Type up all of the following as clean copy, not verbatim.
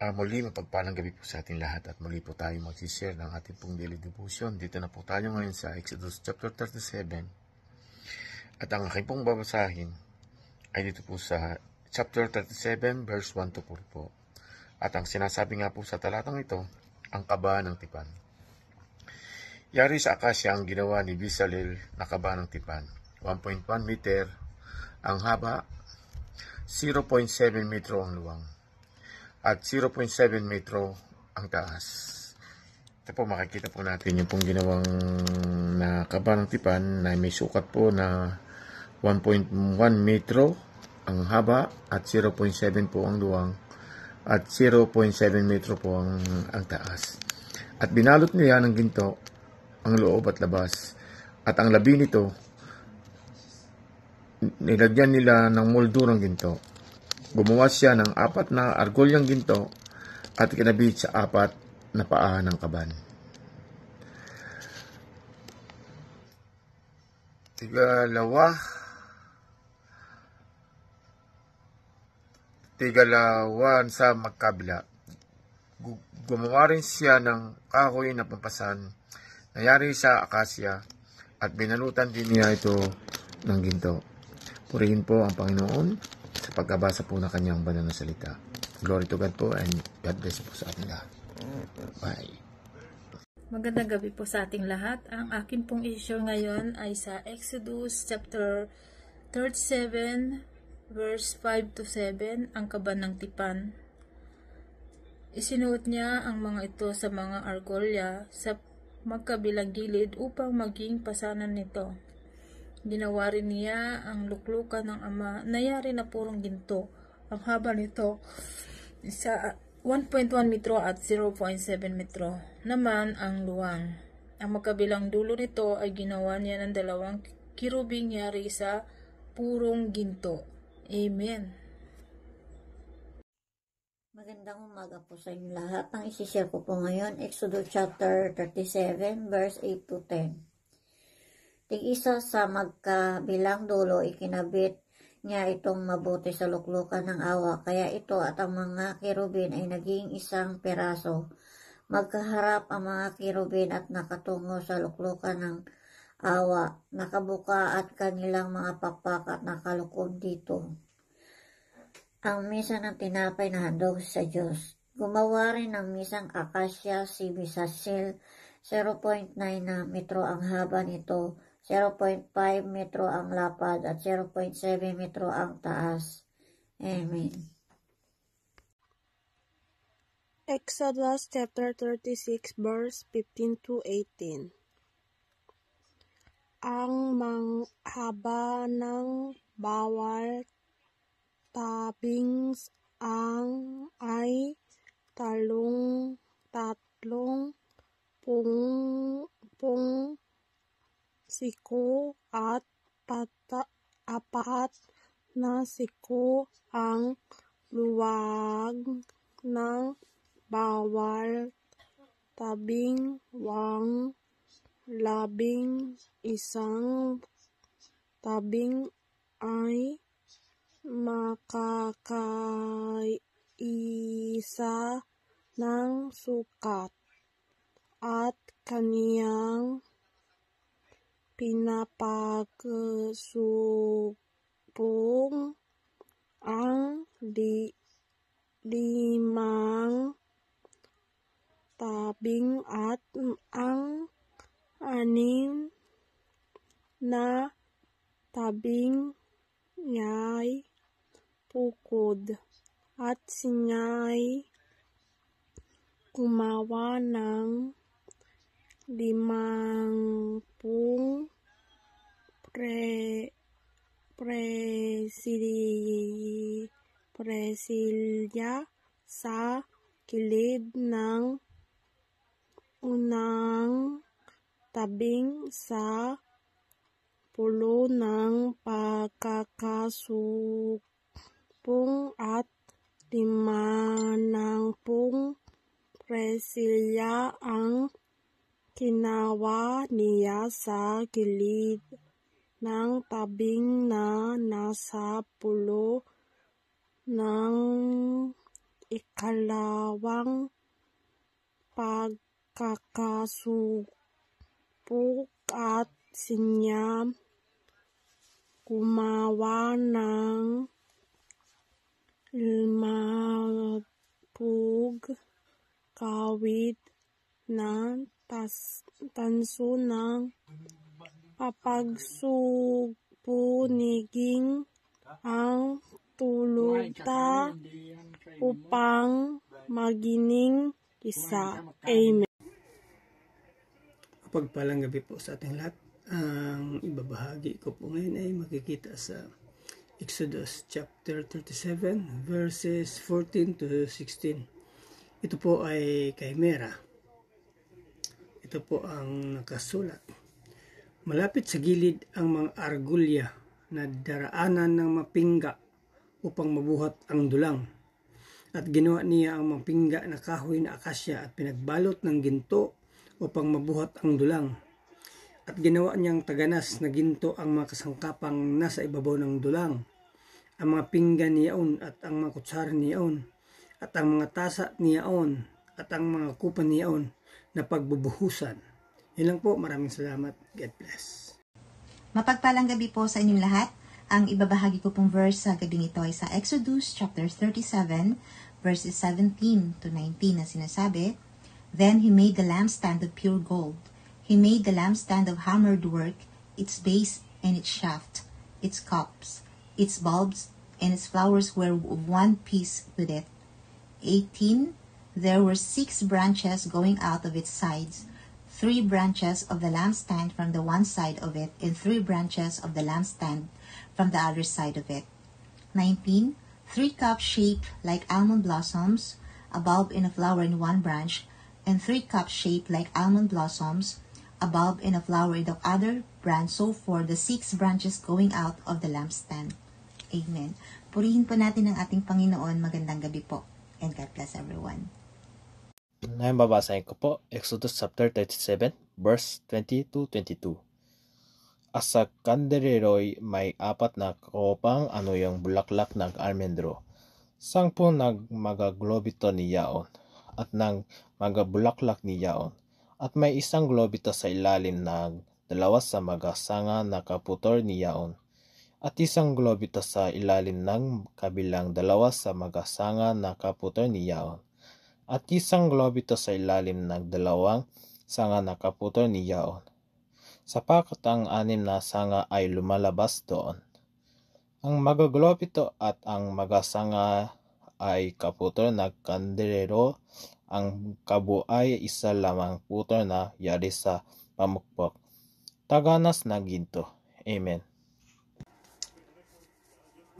Muli mapagpalang gabi po sa ating lahat at muli po tayo mag-share ng ating pong daily devotion. Dito na po tayo ngayon sa Exodus chapter 37 at ang aking pong babasahin ay dito po sa chapter 37 verse 1 to 4 po. At ang sinasabi nga po sa talatang ito, ang kaba ng tipan. Yari sa akasya ang ginawa ni Bezalel na kaba ng tipan. 1.1 meter ang haba, 0.7 metro ang luwang, at 0.7 metro ang taas. Ito po, makikita po natin yung pong ginawang na kaba ng tipan na may sukat po na 1.1 metro ang haba at 0.7 po ang luwang at 0.7 metro po ang taas. At binalot niya ng ginto ang loob at labas. At ang labi nito, nilagyan nila ng moldurang ginto. Gumawa siya ng 4 na argolyang ginto at kinabit sa 4 na paa ng kaban. Tigalawan sa magkabila. Gumawa rin siya ng kahoy na pampasan na yari sa akasya at binalutan din niya ito ng ginto. Purihin po ang Panginoon sa pagkabasa po ng kanyang banal na salita. Glory to God po and God bless po sa ating lahat. Bye. Magandang gabi po sa ating lahat. Ang akin pong issue ngayon ay sa Exodus chapter 37 verse 5 to 7, ang kaba ng tipan. Isinuot niya ang mga ito sa mga argolya sa magkabilang gilid upang maging pasanan nito. Ginawa rin niya ang luklukan ng ama na yari na purong ginto. Ang haba nito sa 1.1 metro at 0.7 metro naman ang luwang. Ang magkabilang dulo nito ay ginawa niya ng 2 kirubing yari sa purong ginto. Amen. Magandang umaga po sa inyo lahat. Ang isi-share ko po ngayon, Exodus chapter 37 verse 8 to 10. Tig-isa sa magkabilang dulo, ikinabit niya itong mabuti sa luklukan ng awa, kaya ito at ang mga kirubin ay naging isang peraso. Magkaharap ang mga kirubin at nakatungo sa luklukan ng awa, nakabuka at kanilang mga pakpak at nakalukob dito. Ang misa ng tinapay na handog sa Diyos. Gumawa rin ng misang akasya si Bezalel, 0.9 na metro ang haba nito, 0.5 metro ang lapad at 0.7 metro ang taas. Amen. Exodus chapter 36 verse 15 to 18. Ang haba ng bawal tabing ay tatlong pung siku at 4 na siku ang luwag ng bawal tabing 11 tabing ay makakaisa ng sukat at kaniyang pinapagsupong ang 5 tabing at ang 6 na tabing niya'y pukod at sinya'y gumawa ng 50 presilya sa gilid ng unang tabing sa pulo ng pagkakasupong at 50 presilya ang ginawa niya sa gilid ng tabing na nasa pulo ng ikalawang pagkakasupok at siya gumawa ng lumapug kawit na tanso ng papagsupuniging ang tuluta upang magining isa. Amen. Pagpalang gabi po sa ating lahat. Ang ibabahagi ko po ngayon ay makikita sa Exodus chapter 37 verses 14 to 16. Ito po ay kay Mera. Ito po ang nakasulat. Malapit sa gilid ang mga argulya na daraanan ng mapingga upang mabuhat ang dulang. At ginawa niya ang mapingga na kahoy na akasya at pinagbalot ng ginto upang mabuhat ang dulang. At ginawa niyang taganas na ginto ang mga kasangkapang nasa ibabaw ng dulang, ang mga pinggan niyaon at ang mga kutsara niyaon, at ang mga tasa niyaon at ang mga kupan niyaon na pagbubuhusan. Yun lang po, maraming salamat. God bless. Mapagpalang gabi po sa inyong lahat. Ang ibabahagi ko pong verse sa gabing ito ay sa Exodus chapter 37 verses 17 to 19 na sinasabi, Then he made the lampstand of pure gold. He made the lampstand of hammered work, its base and its shaft, its cups, its bulbs, and its flowers were of one piece with it. 18. There were 6 branches going out of its sides, 3 branches of the lampstand from the one side of it, and 3 branches of the lampstand from the other side of it. 19. 3 cups shaped like almond blossoms, a bulb and a flower in one branch, and 3 cups shaped like almond blossoms, a bulb and a flower in the other branch, so for the 6 branches going out of the lampstand. Amen. Purihin po natin ang ating Panginoon. Magandang gabi po. And God bless everyone. Ngayon babasahin ko po, Exodus chapter 37, verse 20 to 22. At sa kanderero'y may 4 na kopang yung bulaklak ng almendro. 10 nagmagaglobito ni yaon, at nang magabulaklak ni yaon. At may 1 globito sa ilalim ng 2 sa magasanga na kaputor ni yaon. At 1 globito sa ilalim ng kabilang 2 sa magasanga na kaputor ni yaon. At 1 globito sa ilalim ng 2 sanga na kaputor ni yaon. Sapagkat ang 6 na sanga ay lumalabas doon. Ang magaglobito at ang magasanga ay kaputor na kandelero, ang kabo ay 1 lamang putor na yari sa pamukpok. Taganas na ginto. Amen.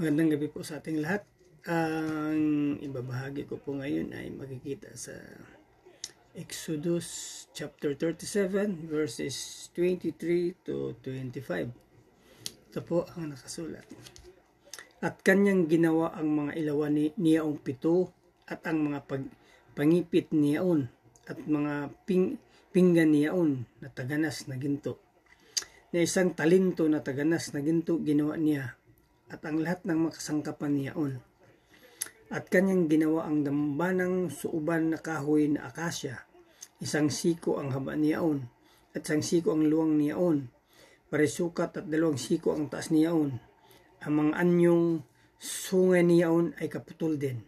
Magandang gabi po sa ating lahat. Ang ibabahagi ko po ngayon ay makikita sa Exodus chapter 37 verses 23 to 25. Ito po ang nakasulat. At kanyang ginawa ang mga ilawan niyaong 7 at ang mga pangipit niyaon at mga pinggan niyaon na taganas na ginto. Na 1 talento na taganas na ginto ginawa niya at ang lahat ng makasangkapan niyaon. At kanyang ginawa ang dambanang suuban na kahoy na akasya. 1 siko ang haba niyaon at 1 siko ang luwang niyaon. Parisukat at 2 siko ang taas niyaon. Ang mga anyong sungay niyaon ay kaputol din.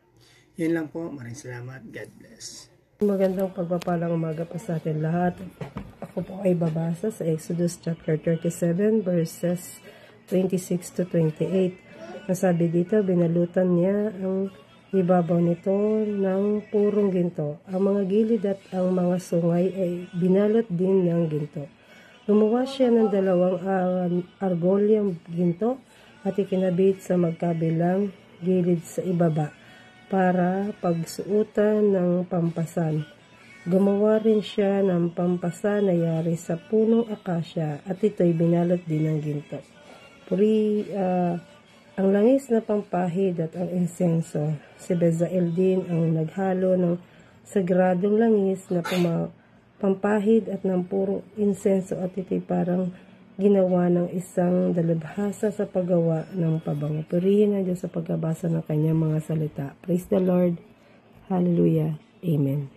Yun lang po. Maraming salamat. God bless. Magandang pagpapalang umaga pa sa atin lahat. Ako po ay babasa sa Exodus chapter 37 verses 26 to 28. Nasabi dito, binalutan niya ang ibabaw nito ng purong ginto. Ang mga gilid at ang mga sungay ay binalot din ng ginto. Gumawa siya ng 2 argolyang ginto at ikinabit sa magkabilang gilid sa ibaba para pagsuotan ng pampasan. Gumawa rin siya ng pampasan na yari sa punong akasya at ito'y binalot din ng ginto. Ang langis na pampahid at ang insenso. Si Bezael din ang naghalo ng sagradong langis na pampahid at ng purong insenso at ito'y parang ginawa ng isang dalubhasa sa paggawa ng pabango. Purihin ang Diyos sa pagbabasa ng kanyang mga salita. Praise the Lord. Hallelujah. Amen.